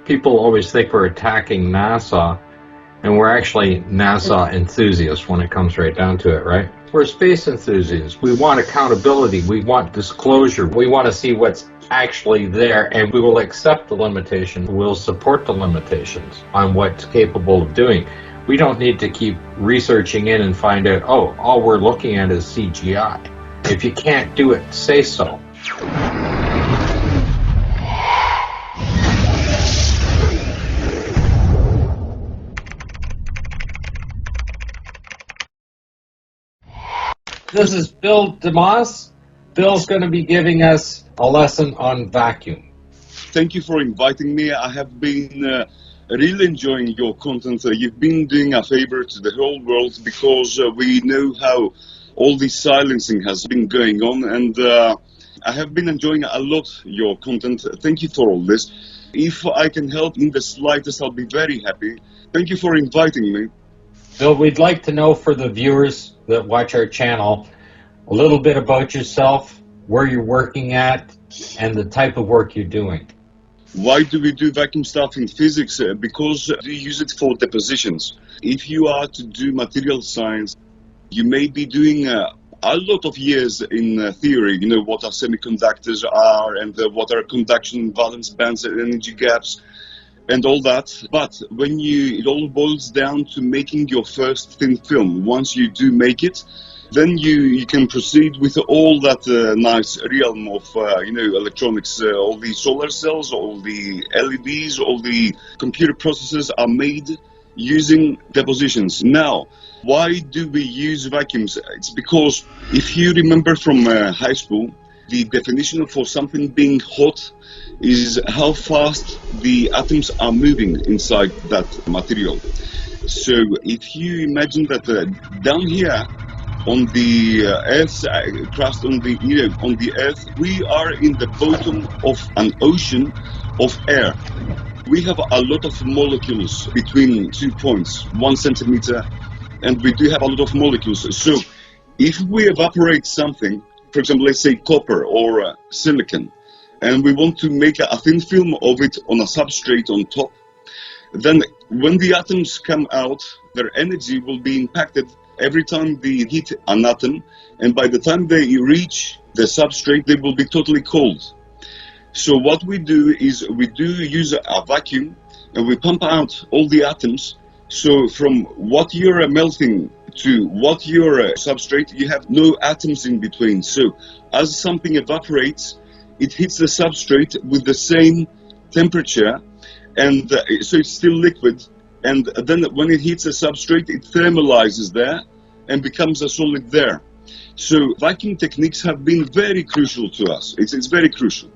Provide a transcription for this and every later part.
People always think we're attacking NASA, and we're actually NASA enthusiasts when it comes right down to it, right? We're space enthusiasts. We want accountability. We want disclosure. We want to see what's actually there, and we will accept the limitations. We'll support the limitations on what's capable of doing. We don't need to keep researching in and find out, oh, all we're looking at is CGI. If you can't do it, say so. This is Bill DeMoss. Bill's going to be giving us a lesson on vacuum. Thank you for inviting me. I have been really enjoying your content. You've been doing a favor to the whole world because we know how all this silencing has been going on, and I have been enjoying a lot your content. Thank you for all this. If I can help in the slightest, I'll be very happy. Thank you for inviting me. Bill, we'd like to know for the viewers that watch our channel a little bit about yourself, where you're working at, and the type of work you're doing. Why do we do vacuum stuff in physics? Because we use it for depositions. If you are to do material science, you may be doing a lot of years in theory, you know, what are semiconductors are, and what are conduction, valence bands, energy gaps, and all that. But when it all boils down to making your first thin film, once you do make it, then you can proceed with all that nice realm of, electronics. All the solar cells, all the LEDs, all the computer processors are made using depositions. Now, why do we use vacuums? It's because if you remember from high school, the definition for something being hot is how fast the atoms are moving inside that material. So if you imagine that down here on the Earth's crust, on the Earth, we are in the bottom of an ocean of air. We have a lot of molecules between 2 points, 1 centimeter, and we do have a lot of molecules. So if we evaporate something, for example, let's say copper or silicon, and we want to make a thin film of it on a substrate on top, then when the atoms come out, their energy will be impacted every time they hit an atom, and by the time they reach the substrate, they will be totally cold. So what we do is we do use a vacuum, and we pump out all the atoms. So from what you're melting to what your substrate, you have no atoms in between. So as something evaporates, it hits the substrate with the same temperature, and so it's still liquid, and then when it hits the substrate, it thermalizes there and becomes a solid there. So vacuum techniques have been very crucial to us. It's very crucial.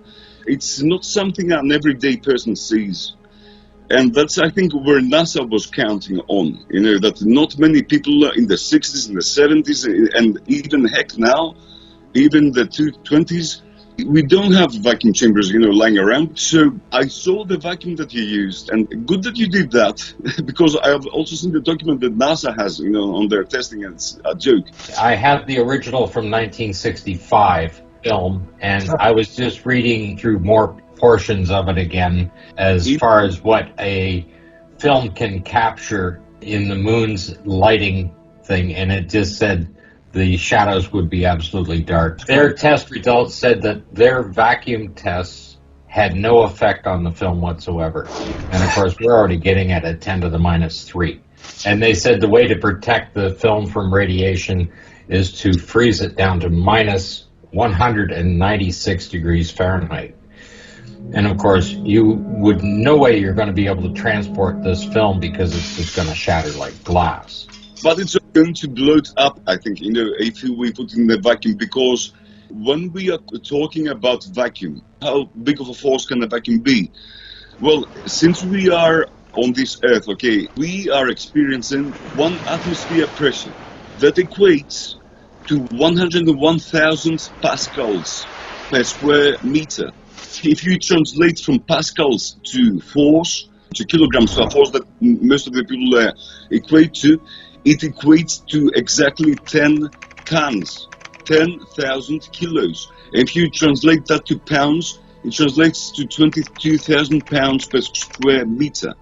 It's not something an everyday person sees. And that's, I think, where NASA was counting on, you know, that not many people in the 60s and the 70s, and even heck now, even the 20s, we don't have vacuum chambers, you know, lying around. So I saw the vacuum that you used, and good that you did that, because I have also seen the document that NASA has, you know, on their testing, and it's a joke. I have the original from 1965 film, and I was just reading through more portions of it again as far as what a film can capture in the moon's lighting thing, and it just said the shadows would be absolutely dark. Their test results said that their vacuum tests had no effect on the film whatsoever. And of course, we're already getting at a 10 to the minus 3. And they said the way to protect the film from radiation is to freeze it down to minus 196 degrees Fahrenheit. And of course, you would no way you're going to be able to transport this film because it's just going to shatter like glass. But it's going to blow it up, I think, you know, if we put in the vacuum, because when we are talking about vacuum, how big of a force can a vacuum be? Well, since we are on this Earth, okay, we are experiencing 1 atmosphere pressure that equates to 101,000 pascals per square meter. If you translate from pascals to force, to kilograms, to a force that most of the people equate to, it equates to exactly 10 tons, 10,000 kilos. If you translate that to pounds, It translates to 22,000 pounds per square meter.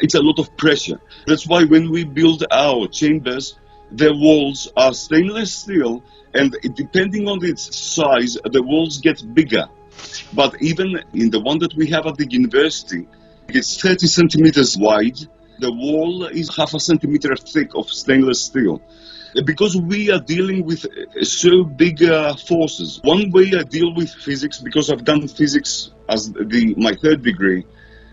It's a lot of pressure. That's why when we build our chambers, the walls are stainless steel, and depending on its size, the walls get bigger. But even in the one that we have at the university, it's 30 centimeters wide. The wall is half a centimeter thick of stainless steel. Because we are dealing with so big forces. One way I deal with physics, because I've done physics as my third degree.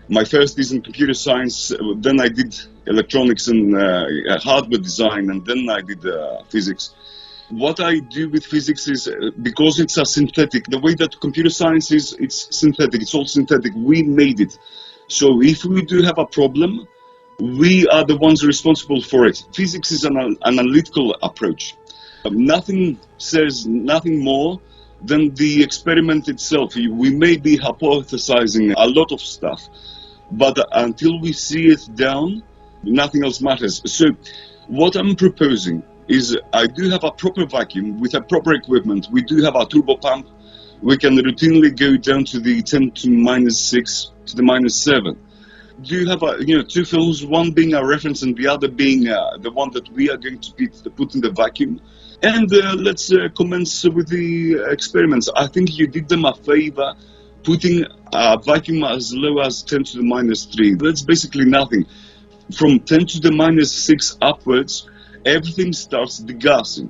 My first is in computer science, then I did electronics and hardware design, and then I did physics. What I do with physics is, because it's a synthetic, the way that computer science is, it's synthetic, it's all synthetic, we made it. So if we do have a problem, we are the ones responsible for it. Physics is an analytical approach. Nothing says nothing more than the experiment itself. We may be hypothesizing a lot of stuff, but until we see it down, nothing else matters. So what I'm proposing is, I do have a proper vacuum with a proper equipment. We do have a turbo pump. We can routinely go down to the 10 to minus 6 to the minus 7. Do you have two films, one being a reference and the other being the one that we are going to put in the vacuum? And let's commence with the experiments. I think you did them a favor putting a vacuum as low as 10 to the minus 3. That's basically nothing. From 10 to the minus 6 upwards, everything starts degassing.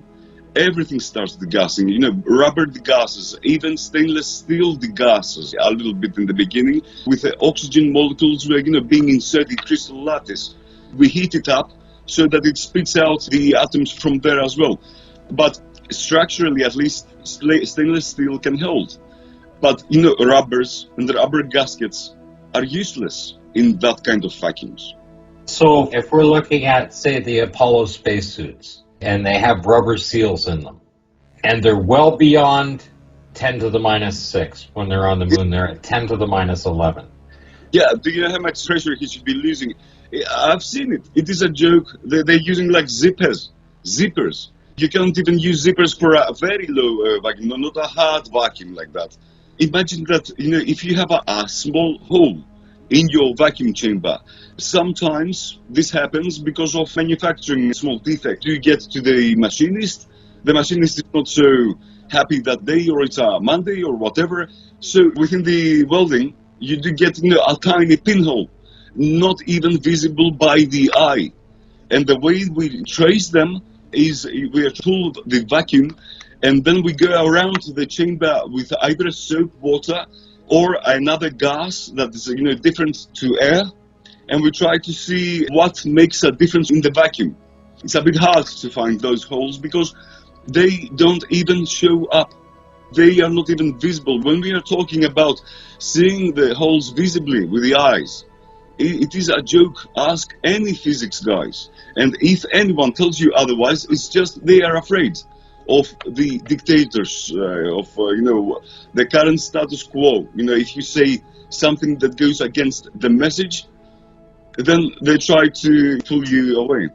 Everything starts degassing. Rubber degasses, even stainless steel degasses a little bit in the beginning, with the oxygen molecules being inserted crystal lattice. We heat it up so that it spits out the atoms from there as well. But structurally, at least, stainless steel can hold. But rubbers and rubber gaskets are useless in that kind of vacuums. So if we're looking at, say, the Apollo spacesuits, and they have rubber seals in them, and they're well beyond 10 to the minus 6. When they're on the moon, they're at 10 to the minus 11. Yeah, do you know how much pressure he should be losing? I've seen it. It is a joke. They're using like zippers. You can't even use zippers for a very low vacuum, not a hard vacuum like that. Imagine that, if you have a small hole in your vacuum chamber, sometimes this happens because of manufacturing small defect. You get to the machinist is not so happy that day, or it's a Monday or whatever. So within the welding, you do get a tiny pinhole, not even visible by the eye. And the way we trace them is we are pulled the vacuum, and then we go around the chamber with either soap water or another gas that is different to air, and we try to see what makes a difference in the vacuum. It's a bit hard to find those holes because they don't even show up. They are not even visible. When we are talking about seeing the holes visibly with the eyes, it is a joke. Ask any physics guys, and if anyone tells you otherwise, it's just they are afraid of the dictators, of the current status quo. If you say something that goes against the message, then they try to pull you away.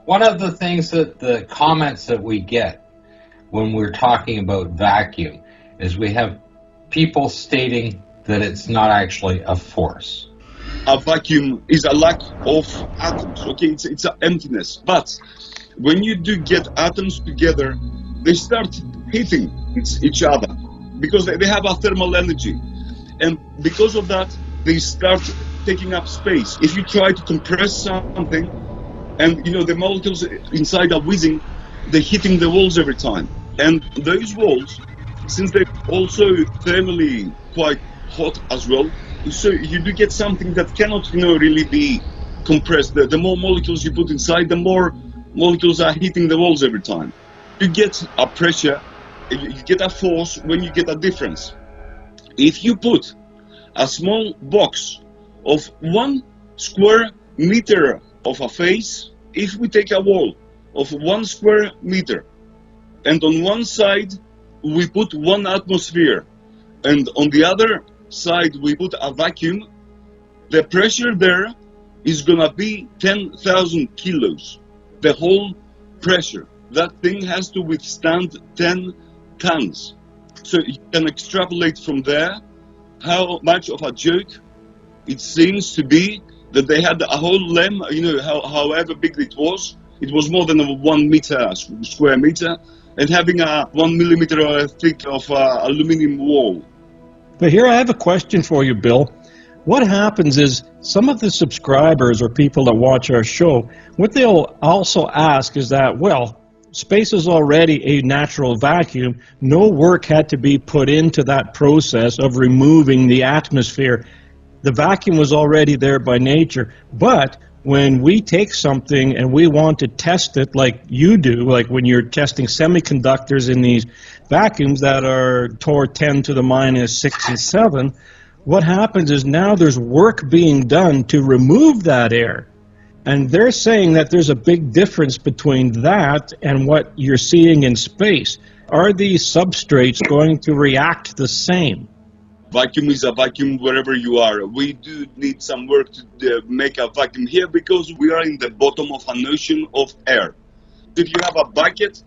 One of the things that the comments that we get when we're talking about vacuum is we have people stating that it's not actually a force. A vacuum is a lack of atoms, okay? It's an emptiness. But when you do get atoms together, they start hitting each other because they have a thermal energy. And because of that, they start taking up space. If you try to compress something and the molecules inside are whizzing, they're hitting the walls every time. And those walls, since they're also thermally quite hot as well, so you do get something that cannot really be compressed. The more molecules you put inside, the more molecules are hitting the walls every time. You get a pressure, you get a force when you get a difference. If you put a small box of 1 square meter of a face, if we take a wall of 1 square meter, and on one side we put 1 atmosphere, and on the other side we put a vacuum, the pressure there is gonna be 10,000 kilos. The whole pressure. That thing has to withstand 10 tons. So you can extrapolate from there how much of a joke it seems to be that they had a whole LEM, however big it was more than a 1 meter square meter, and having a 1 millimeter thick of aluminum wall. But here I have a question for you, Bill. What happens is some of the subscribers or people that watch our show, what they'll also ask is that, well, space is already a natural vacuum. No work had to be put into that process of removing the atmosphere. The vacuum was already there by nature. But when we take something and we want to test it like you do, like when you're testing semiconductors in these vacuums that are torr 10 to the minus 67, what happens is now there's work being done to remove that air. And they're saying that there's a big difference between that and what you're seeing in space. Are these substrates going to react the same? Vacuum is a vacuum wherever you are. We do need some work to make a vacuum here because we are in the bottom of an ocean of air. If you have a bucket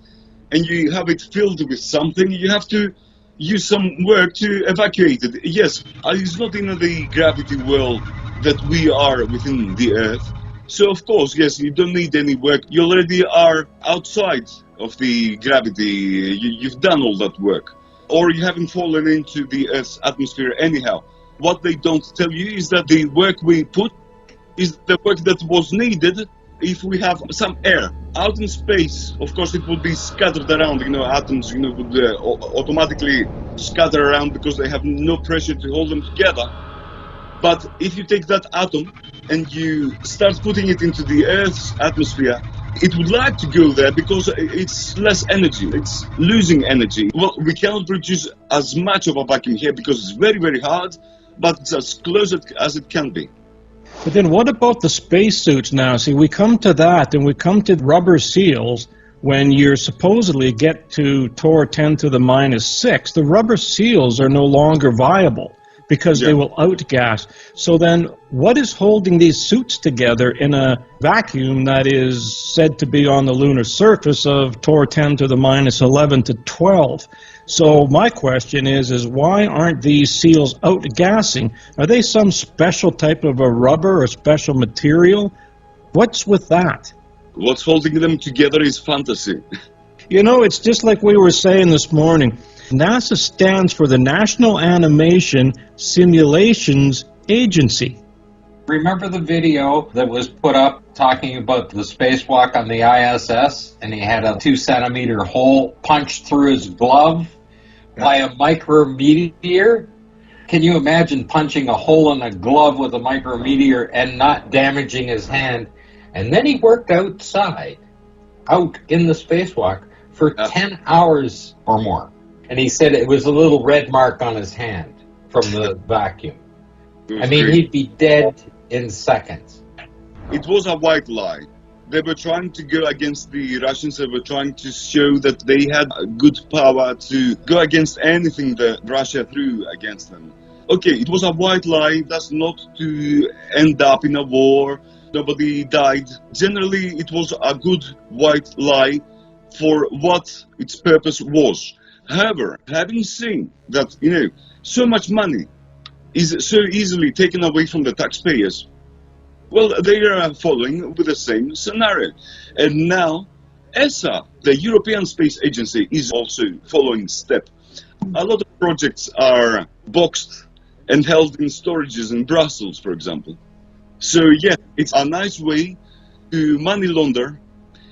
and you have it filled with something, you have to use some work to evacuate it. Yes, it's not in the gravity world that we are within the Earth. So of course, yes, you don't need any work. You already are outside of the gravity. You've done all that work. Or you haven't fallen into the Earth's atmosphere anyhow. What they don't tell you is that the work we put is the work that was needed if we have some air. Out in space, of course, it would be scattered around. Atoms, would automatically scatter around because they have no pressure to hold them together. But if you take that atom and you start putting it into the Earth's atmosphere, it would like to go there because it's less energy, it's losing energy. Well, we cannot produce as much of a vacuum here because it's very, very hard, but it's as close as it can be. But then what about the spacesuits now? See, we come to that and we come to rubber seals. When you supposedly get to torr 10 to the minus 6, the rubber seals are no longer viable because they will outgas. So then what is holding these suits together in a vacuum that is said to be on the lunar surface of torr 10 to the minus 11 to 12? So my question is why aren't these seals outgassing? Are they some special type of a rubber or special material? What's with that? What's holding them together is fantasy. It's just like we were saying this morning. NASA stands for the National Animation Simulations Agency. Remember the video that was put up talking about the spacewalk on the ISS, and he had a 2-centimeter hole punched through his glove by a micrometeor? Can you imagine punching a hole in a glove with a micrometeor and not damaging his hand? And then he worked outside, out in the spacewalk, for 10 hours or more. And he said it was a little red mark on his hand from the vacuum. I mean, he'd be dead in seconds. It was a white lie. They were trying to go against the Russians. They were trying to show that they had good power to go against anything that Russia threw against them. Okay, it was a white lie. That's not to end up in a war. Nobody died. Generally, it was a good white lie for what its purpose was. However, having seen that, so much money is so easily taken away from the taxpayers, well, they are following with the same scenario. And now, ESA, the European Space Agency, is also following step. A lot of projects are boxed and held in storages in Brussels, for example. So, yeah, it's a nice way to money launder.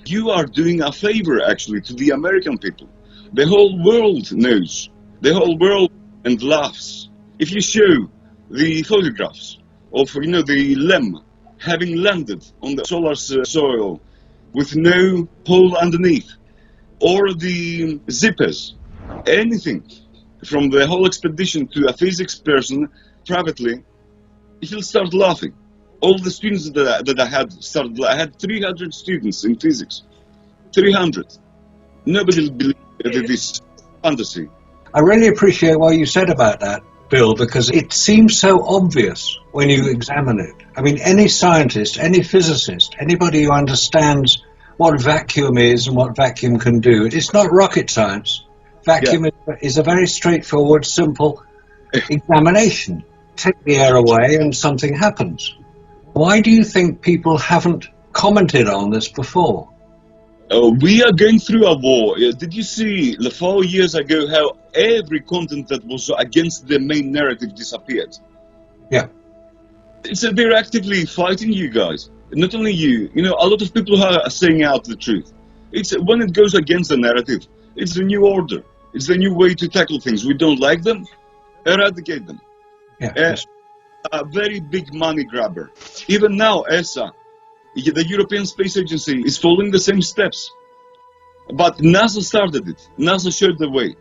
You are doing a favor, actually, to the American people. The whole world knows. The whole world and laughs. If you show the photographs of, the LEM having landed on the solar soil with no hole underneath, or the zippers, anything from the whole expedition to a physics person privately, he'll start laughing. All the students that I had 300 students in physics. 300. Nobody will believe this fantasy. I really appreciate what you said about that, Bill, because it seems so obvious when you examine it. I mean, any scientist, any physicist, anybody who understands what vacuum is and what vacuum can do, it's not rocket science. Vacuum is a very straightforward, simple examination. Take the air away and something happens. Why do you think people haven't commented on this before? We are going through a war. Did you see 4 years ago how every content that was against the main narrative disappeared? Yeah. They're actively fighting you guys. Not only you. You know, a lot of people are saying out the truth. It's when it goes against the narrative. It's the new order. It's the new way to tackle things. We don't like them, eradicate them. Yeah. Yes. A very big money grabber. Even now, ESA, the European Space Agency, is following the same steps. But NASA started it. NASA showed the way.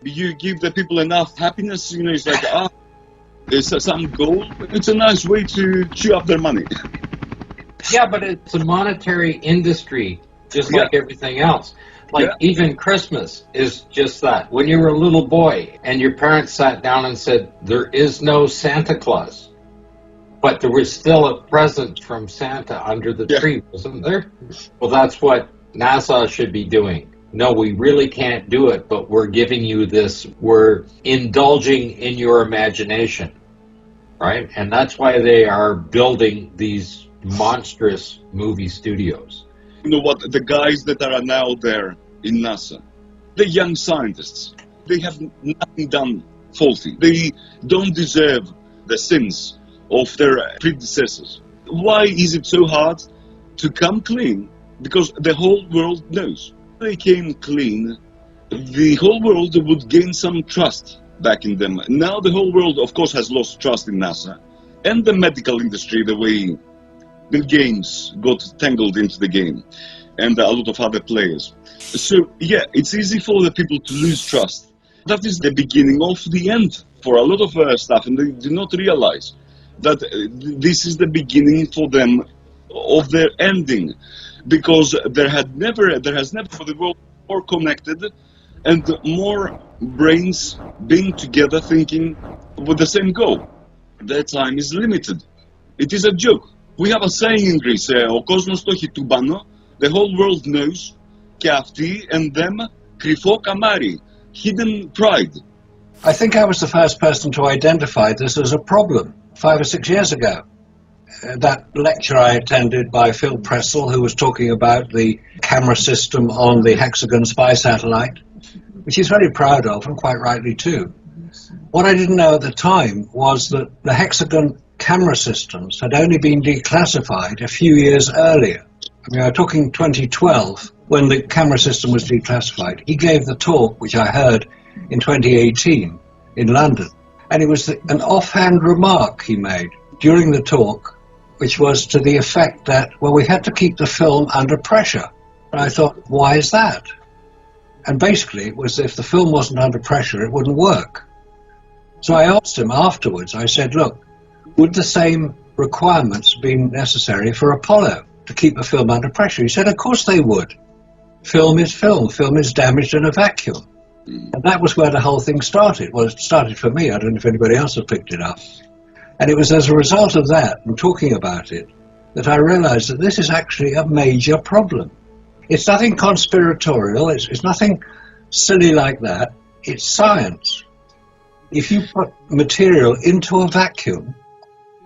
You give the people enough happiness, you know, it's like, there's some goal. It's a nice way to chew up their money. Yeah, but it's a monetary industry, just like everything else. Like even Christmas is just that. When you were a little boy and your parents sat down and said, there is no Santa Claus, but there was still a present from Santa under the tree, wasn't there? Well, that's what NASA should be doing. No, we really can't do it, but we're giving you this. We're indulging in your imagination, right? And that's why they are building these monstrous movie studios. You know what, the guys that are now there in NASA, the young scientists, they have nothing done faulty. They don't deserve the sins of their predecessors. Why is it so hard to come clean? Because the whole world knows. If they came clean, the whole world would gain some trust back in them. Now the whole world, of course, has lost trust in NASA and the medical industry, the way Bill Gates got tangled into the game, and a lot of other players. So, yeah, it's easy for the people to lose trust. That is the beginning of the end for a lot of stuff, and they do not realize that this is the beginning for them of their ending, because there has never for the world more connected and more brains being together thinking with the same goal. Their time is limited. It is a joke. We have a saying in Greece, ο κόσμος το έχει τούμπανο, the whole world knows, και αυτοί and them κρυφό καμάρι, hidden pride. I think I was the first person to identify this as a problem 5 or 6 years ago. That lecture I attended by Phil Pressel, who was talking about the camera system on the Hexagon spy satellite, which he's very proud of, and quite rightly too. What I didn't know at the time was that the Hexagon camera systems had only been declassified a few years earlier. I mean, we're talking 2012 when the camera system was declassified. He gave the talk, which I heard in 2018 in London, and it was an offhand remark he made during the talk, which was to the effect that, well, we had to keep the film under pressure. And I thought, why is that? And basically it was if the film wasn't under pressure, it wouldn't work. So I asked him afterwards, I said, look, would the same requirements be necessary for Apollo to keep the film under pressure? He said, of course they would. Film is film. Film is damaged in a vacuum. And that was where the whole thing started. Well, it started for me. I don't know if anybody else has picked it up. And it was as a result of that, and talking about it, that I realized that this is actually a major problem. It's nothing conspiratorial. It's nothing silly like that. It's science. If you put material into a vacuum,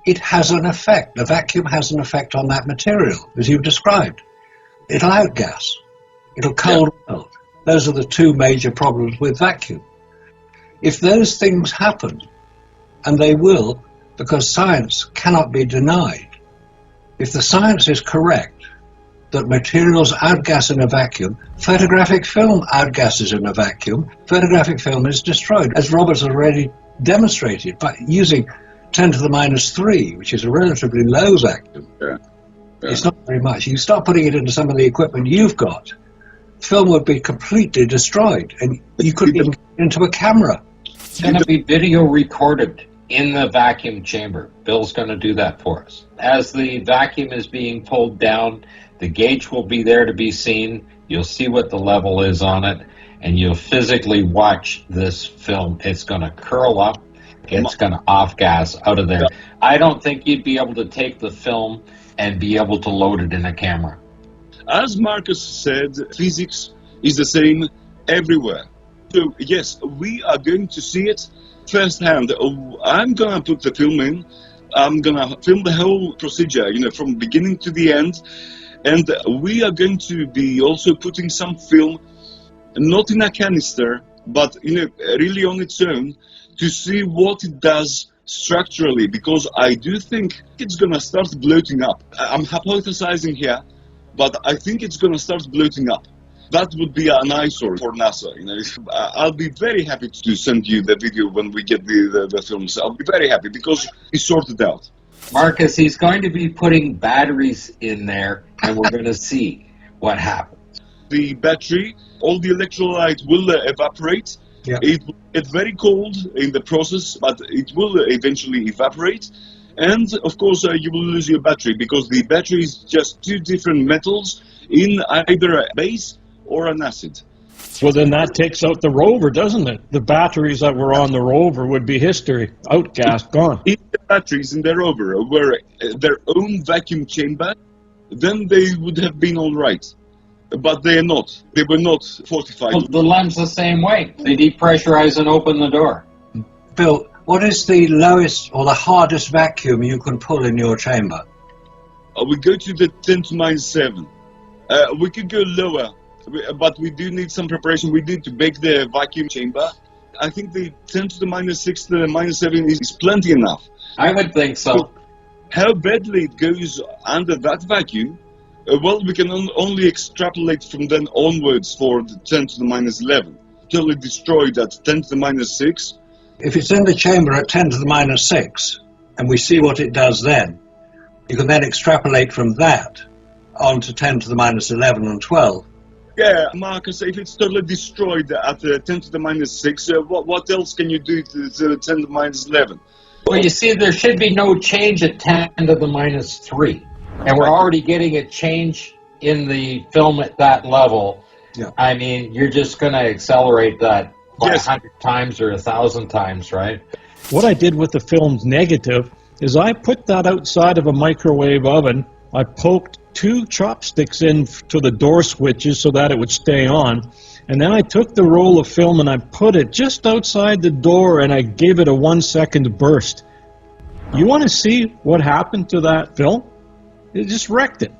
it has an effect. The vacuum has an effect on that material, as you've described. It'll outgas. It'll cold melt. Those are the two major problems with vacuum. If those things happen, and they will, because science cannot be denied, if the science is correct that materials outgas in a vacuum, photographic film outgasses in a vacuum, photographic film is destroyed, as Robert already demonstrated, by using 10 to the minus 3, which is a relatively low vacuum. It's not very much. You start putting it into some of the equipment you've got, film would be completely destroyed, and you couldn't even get into a camera. It's going to be video recorded in the vacuum chamber. Bill's going to do that for us. As the vacuum is being pulled down, the gauge will be there to be seen. You'll see what the level is on it, and you'll physically watch this film. It's going to curl up. It's going to off-gas out of there. I don't think you'd be able to take the film and be able to load it in a camera. As Marcus said, physics is the same everywhere. So yes, we are going to see it firsthand. I'm gonna put the film in. I'm gonna film the whole procedure, from beginning to the end. And we are going to be also putting some film, not in a canister, but really on its own, to see what it does structurally, because I do think it's going to start bloating up. I'm hypothesizing here, but I think it's going to start bloating up. That would be an eyesore for NASA. I'll be very happy to send you the video when we get the films. I'll be very happy because it's sorted out. Marcus, he's going to be putting batteries in there, and we're going to see what happens. The battery, all the electrolyte will evaporate. Yeah. It will get very cold in the process, but it will eventually evaporate. And, of course, you will lose your battery, because the battery is just two different metals in either a base or an acid. Well, then that takes out the rover, doesn't it? The batteries that were on the rover would be history. Outgassed, gone. If the batteries in the rover were their own vacuum chamber, then they would have been all right. But they are not. They were not fortified. Well, the LEM's the same way. They depressurize and open the door. Bill, what is the lowest or the hardest vacuum you can pull in your chamber? We go to the 10 to minus 7. We could go lower, but we do need some preparation. We need to bake the vacuum chamber. I think the 10 to the minus 6 to the minus 7 is plenty enough. I would think so. How badly it goes under that vacuum, well, we can only extrapolate from then onwards for the 10 to the minus 11, till it destroyed at 10 to the minus 6. If it's in the chamber at 10 to the minus 6, and we see what it does then, you can then extrapolate from that on to 10 to the minus 11 and 12. Yeah, Marcus, if it's totally destroyed at 10 to the minus 6, what else can you do to 10 to the minus 11? Well, you see, there should be no change at 10 to the minus 3. And we're already getting a change in the film at that level. Yeah. I mean, you're just going to accelerate that by Yes. 100 times or 1,000 times, right? What I did with the film's negative is I put that outside of a microwave oven. I poked 2 chopsticks in to the door switches so that it would stay on. And then I took the roll of film and I put it just outside the door and I gave it a 1-second burst. You want to see what happened to that film? It just wrecked it.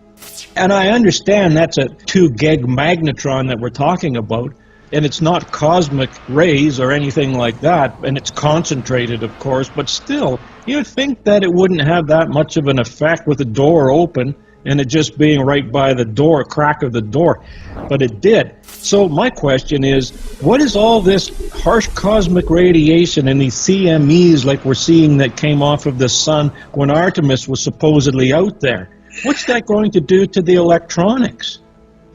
And I understand that's a 2 gig magnetron that we're talking about, and it's not cosmic rays or anything like that, and it's concentrated, of course, but still, you'd think that it wouldn't have that much of an effect with the door open and it just being right by the door, crack of the door, but it did. So my question is, what is all this harsh cosmic radiation and these CMEs like we're seeing that came off of the sun when Artemis was supposedly out there? What's that going to do to the electronics?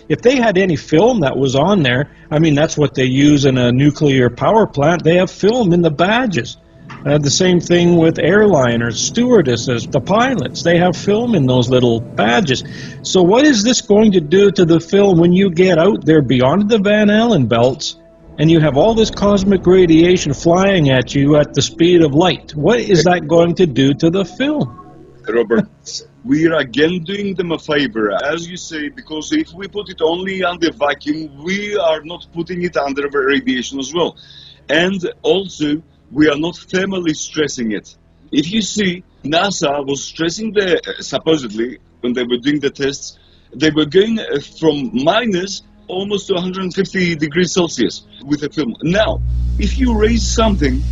If they had any film that was on there, I mean, that's what they use in a nuclear power plant. They have film in the badges. The same thing with airliners, stewardesses, the pilots. They have film in those little badges. So what is this going to do to the film when you get out there beyond the Van Allen belts and you have all this cosmic radiation flying at you at the speed of light? What is that going to do to the film? Robert, we are again doing them a favor, as you say, because if we put it only under vacuum, we are not putting it under radiation as well. And also, we are not thermally stressing it. If you see, NASA was stressing supposedly, when they were doing the tests, they were going from minus almost to 150 degrees Celsius with the film. Now, if you raise something,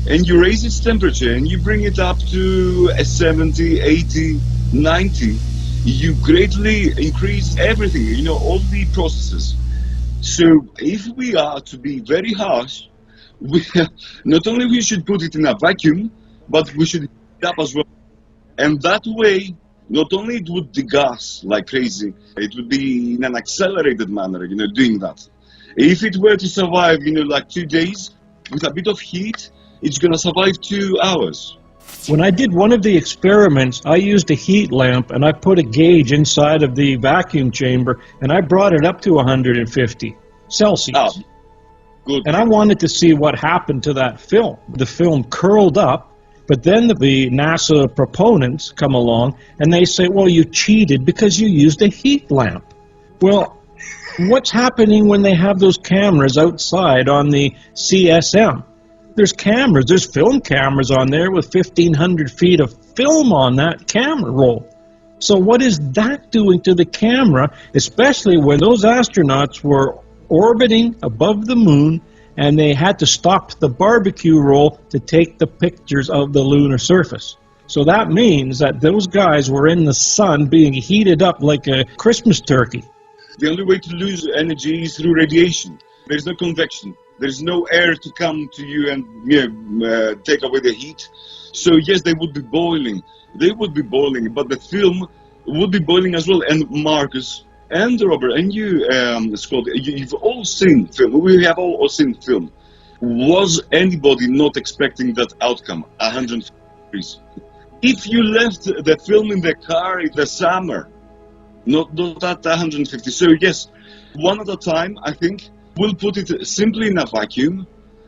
and you raise its temperature and you bring it up to 70, 80, 90, you greatly increase everything, all the processes. So if we are to be very harsh, not only we should put it in a vacuum, but we should heat it up as well. And that way, not only it would degas like crazy, it would be in an accelerated manner, doing that. If it were to survive, like 2 days with a bit of heat, it's going to survive 2 hours. When I did one of the experiments, I used a heat lamp and I put a gauge inside of the vacuum chamber and I brought it up to 150 Celsius. Oh, good. And I wanted to see what happened to that film. The film curled up, but then the NASA proponents come along and they say, well, you cheated because you used a heat lamp. Well, what's happening when they have those cameras outside on the CSM? There's cameras, there's film cameras on there with 1,500 feet of film on that camera roll. So what is that doing to the camera, especially when those astronauts were orbiting above the moon and they had to stop the barbecue roll to take the pictures of the lunar surface? So that means that those guys were in the sun being heated up like a Christmas turkey. The only way to lose energy is through radiation. There's no convection. There's no air to come to you and take away the heat. So yes, they would be boiling. They would be boiling, but the film would be boiling as well. And Marcus and Robert and you, Scott, you've all seen film. We have all seen film. Was anybody not expecting that outcome? 150 degrees. If you left the film in the car in the summer, not at 150. So yes, one at a time, I think. We'll put it simply in a vacuum,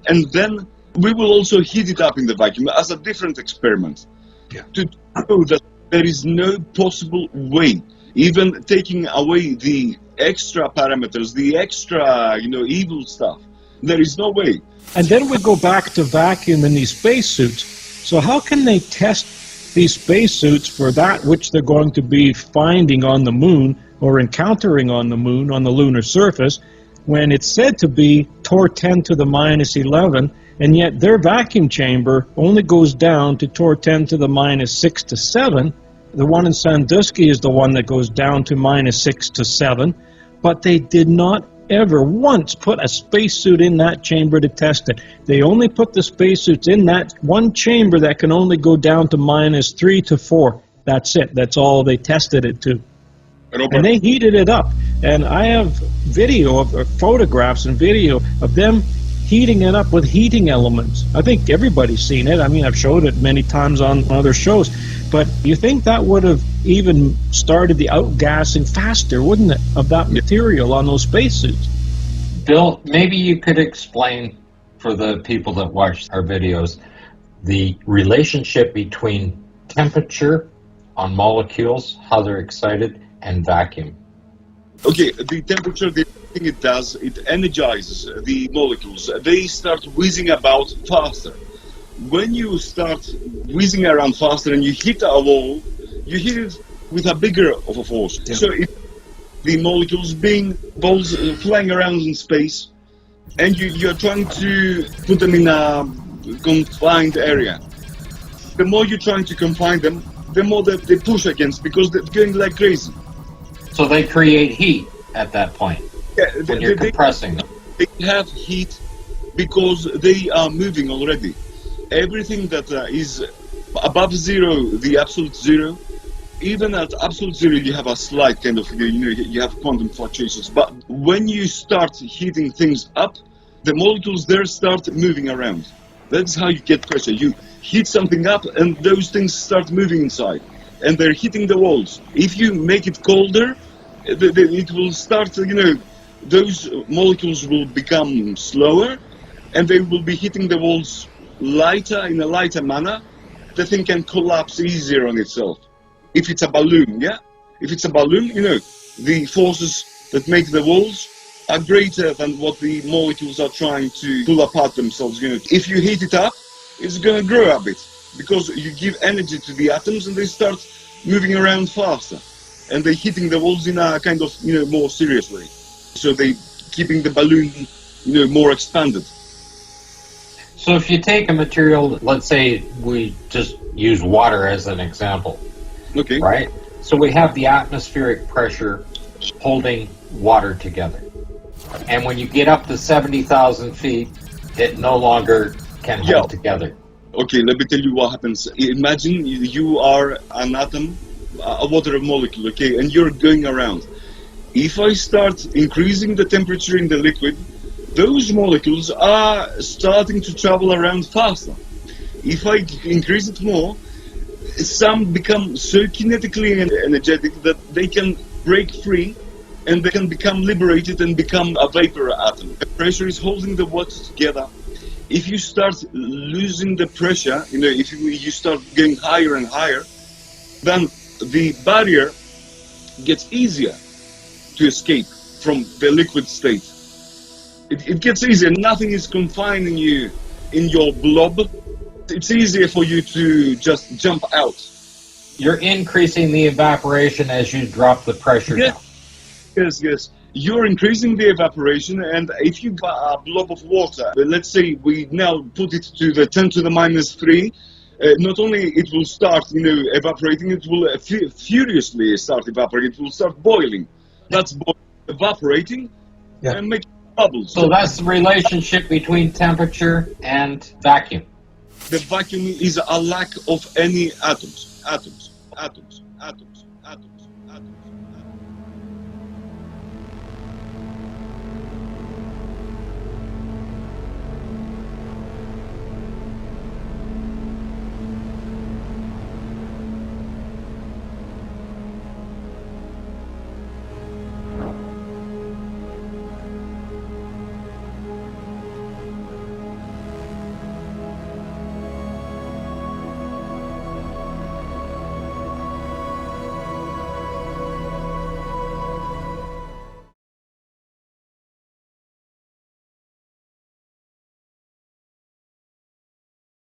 and then we will also heat it up in the vacuum as a different experiment. Yeah. To show that there is no possible way, even taking away the extra parameters, the extra, evil stuff, there is no way. And then we go back to vacuum in these spacesuits. So how can they test these spacesuits for that which they're going to be finding on the moon or encountering on the moon, on the lunar surface, when it's said to be torr 10 to the minus 11, and yet their vacuum chamber only goes down to torr 10 to the minus 6 to 7. The one in Sandusky is the one that goes down to minus 6 to 7, but they did not ever once put a spacesuit in that chamber to test it. They only put the spacesuits in that one chamber that can only go down to minus 3 to 4. That's it. That's all they tested it to. And they heated it up. And I have video of photographs and video of them heating it up with heating elements. I think everybody's seen it. I mean, I've showed it many times on other shows. But you think that would have even started the outgassing faster, wouldn't it, of that material on those spacesuits? Bill, maybe you could explain for the people that watch our videos the relationship between temperature on molecules, how they're excited, and vacuum. Okay, the temperature, the thing it does, it energizes the molecules. They start whizzing about faster. When you start whizzing around faster and you hit a wall, you hit it with a bigger of a force. Yeah. So if the molecules being balls flying around in space, and you're trying to put them in a confined area, the more you're trying to confine them, the more they push against, because they're going like crazy. So they create heat at that point, when you're compressing them. They have heat because they are moving already. Everything that is above zero, the absolute zero, even at absolute zero you have a slight kind of, you have quantum fluctuations. But when you start heating things up, the molecules there start moving around. That's how you get pressure. You heat something up and those things start moving inside. And they're hitting the walls. If you make it colder, it will start, those molecules will become slower and they will be hitting the walls lighter, in a lighter manner. The thing can collapse easier on itself. If it's a balloon, yeah? If it's a balloon, the forces that make the walls are greater than what the molecules are trying to pull apart themselves. If you heat it up, it's going to grow a bit, because you give energy to the atoms and they start moving around faster, and they're hitting the walls in a kind of, more serious way. So they keeping the balloon, more expanded. So if you take a material, let's say we just use water as an example, okay, right? So we have the atmospheric pressure holding water together. And when you get up to 70,000 feet, it no longer can hold together. Okay, let me tell you what happens. Imagine you are an atom, a water molecule, okay, and you're going around. If I start increasing the temperature in the liquid, those molecules are starting to travel around faster. If I increase it more, some become so kinetically energetic that they can break free and they can become liberated and become a vapor atom. The pressure is holding the water together. If you start losing the pressure, if you start going higher and higher, then the barrier gets easier to escape from the liquid state. It gets easier. Nothing is confining you in your blob, it's easier for you to just jump out. You're increasing the evaporation as you drop the pressure down. Yes. You're increasing the evaporation, and if you got a blob of water, let's say we now put it to the 10 to the minus 3, not only it will start, evaporating, it will furiously start evaporating. It will start boiling. That's evaporating and making bubbles. So that's the relationship between temperature and vacuum. The vacuum is a lack of any atoms.